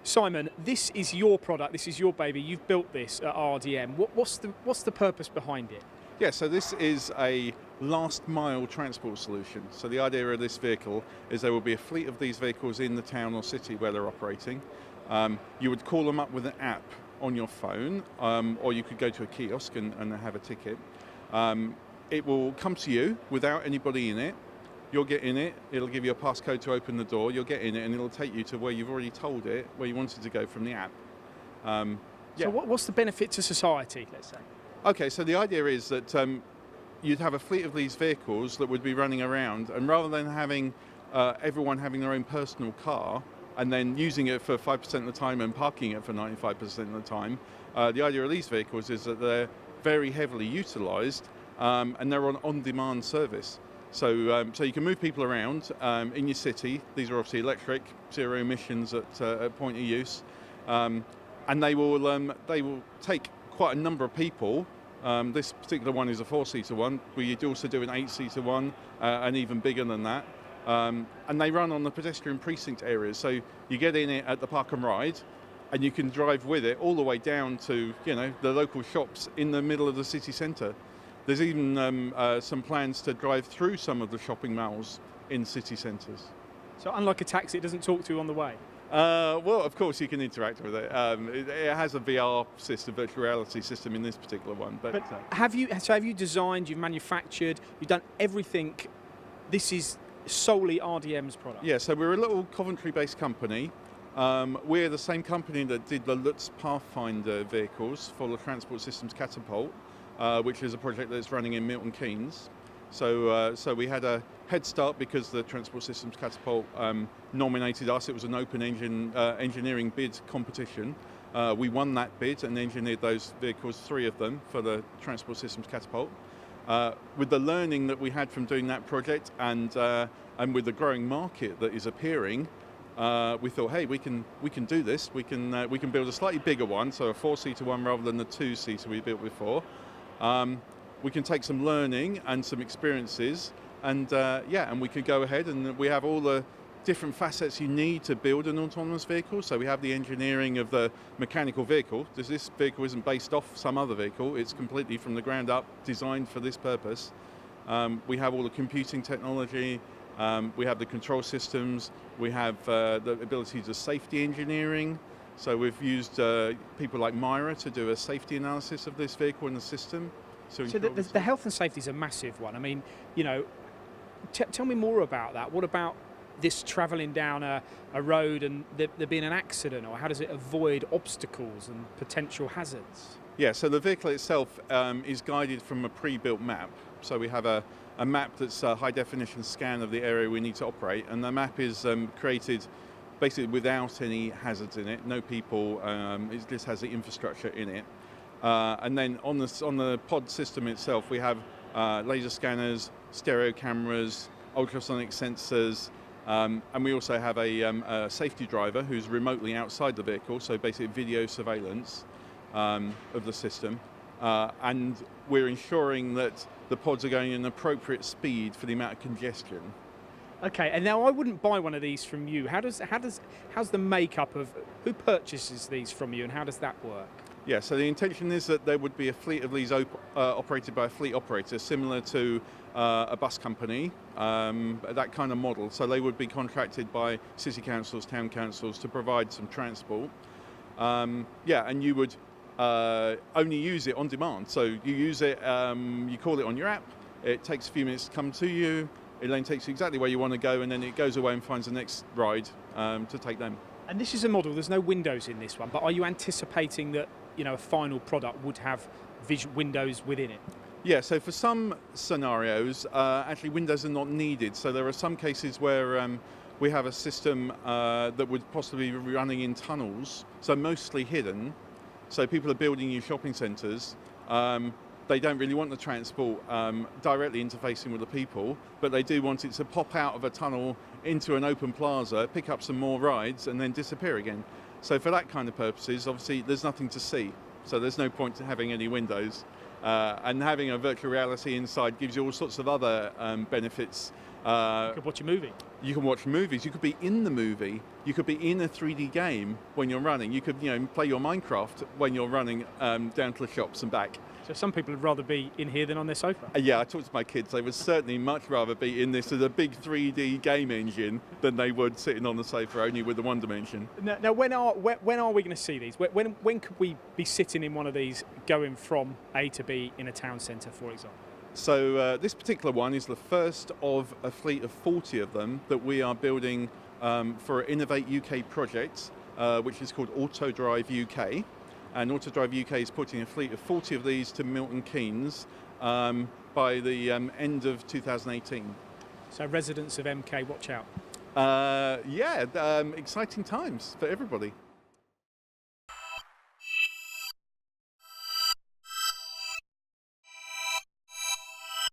Simon, this is your product, this is your baby, you've built this at RDM. What's the purpose behind it? Yeah, so this is a last mile transport solution. So the idea of this vehicle is there will be a fleet of these vehicles in the town or city where they're operating. You would call them up with an app on your phone, or you could go to a kiosk and have a ticket. It will come to you without anybody in it. You'll get in it, it'll give you a passcode to open the door, you'll get in it and it'll take you to where you've already told it, where you wanted to go from the app. So what's the benefit to society, let's say? Okay, so the idea is that you'd have a fleet of these vehicles that would be running around, and rather than having everyone having their own personal car and then using it for 5% of the time and parking it for 95% of the time, the idea of these vehicles is that they're very heavily utilised and they're on-demand service. So you can move people around in your city. These are obviously electric, zero emissions at point of use, and they will take quite a number of people. This particular one is a 4-seater one. We also do an 8-seater one, and even bigger than that. And they run on the pedestrian precinct areas. So you get in it at the park and ride, and you can drive with it all the way down to the local shops in the middle of the city centre. There's even some plans to drive through some of the shopping malls in city centres. So unlike a taxi, it doesn't talk to you on the way? Well, of course you can interact with it. It has a VR system, virtual reality system in this particular one. But have you designed, you've manufactured, you've done everything? This is solely RDM's product? Yeah, so we're a little Coventry-based company. We're the same company that did the Lutz Pathfinder vehicles for the Transport Systems Catapult, which is a project that's running in Milton Keynes. So we had a head start because the Transport Systems Catapult nominated us. It was an open engineering bid competition. We won that bid and engineered those vehicles, 3 of them, for the Transport Systems Catapult. With the learning that we had from doing that project and with the growing market that is appearing, we thought, hey, we can do this. We can build a slightly bigger one, so a 4-seater one rather than the 2-seater we built before. We can take some learning and some experiences, and we can go ahead, and we have all the different facets you need to build an autonomous vehicle. So we have the engineering of the mechanical vehicle. This vehicle isn't based off some other vehicle. It's completely from the ground up designed for this purpose. We have all the computing technology. We have the control systems. We have the ability to safety engineering. So we've used people like Myra to do a safety analysis of this vehicle and the system. So the health and safety is a massive one. I mean, tell me more about that. What about this travelling down a road and there being an accident, or how does it avoid obstacles and potential hazards? Yeah, so the vehicle itself is guided from a pre-built map. So we have a map that's a high-definition scan of the area we need to operate, and the map is created basically without any hazards in it, no people, it just has the infrastructure in it. And then on the pod system itself, we have laser scanners, stereo cameras, ultrasonic sensors, and we also have a safety driver who's remotely outside the vehicle, so basically video surveillance of the system. And we're ensuring that the pods are going at an appropriate speed for the amount of congestion. Okay, and now I wouldn't buy one of these from you. How's the makeup of who purchases these from you, and how does that work? Yeah, so the intention is that there would be a fleet of these operated by a fleet operator, similar to a bus company, that kind of model. So they would be contracted by city councils, town councils to provide some transport. And you would only use it on demand. So you use it, you call it on your app. It takes a few minutes to come to you. It then takes you exactly where you want to go, and then it goes away and finds the next ride to take them. And this is a model, there's no windows in this one, but are you anticipating that a final product would have windows within it? Yeah, so for some scenarios, actually windows are not needed. So there are some cases where we have a system that would possibly be running in tunnels, so mostly hidden. So people are building new shopping centres. They don't really want the transport directly interfacing with the people, but they do want it to pop out of a tunnel into an open plaza, pick up some more rides, and then disappear again. So for that kind of purposes, obviously, there's nothing to see. So there's no point to having any windows. And having a virtual reality inside gives you all sorts of other benefits. You could watch a movie. You can watch movies. You could be in the movie. You could be in a 3D game when you're running. You could, play your Minecraft when you're running down to the shops and back. So some people would rather be in here than on their sofa. Yeah, I talked to my kids. They would certainly much rather be in this as a big 3D game engine than they would sitting on the sofa only with the one dimension. Now when are we going to see these? When could we be sitting in one of these going from A to B in a town centre, for example? So this particular one is the first of a fleet of 40 of them that we are building for an Innovate UK project, which is called Autodrive UK. And Autodrive UK is putting a fleet of 40 of these to Milton Keynes by the end of 2018. So residents of MK, watch out. Exciting times for everybody.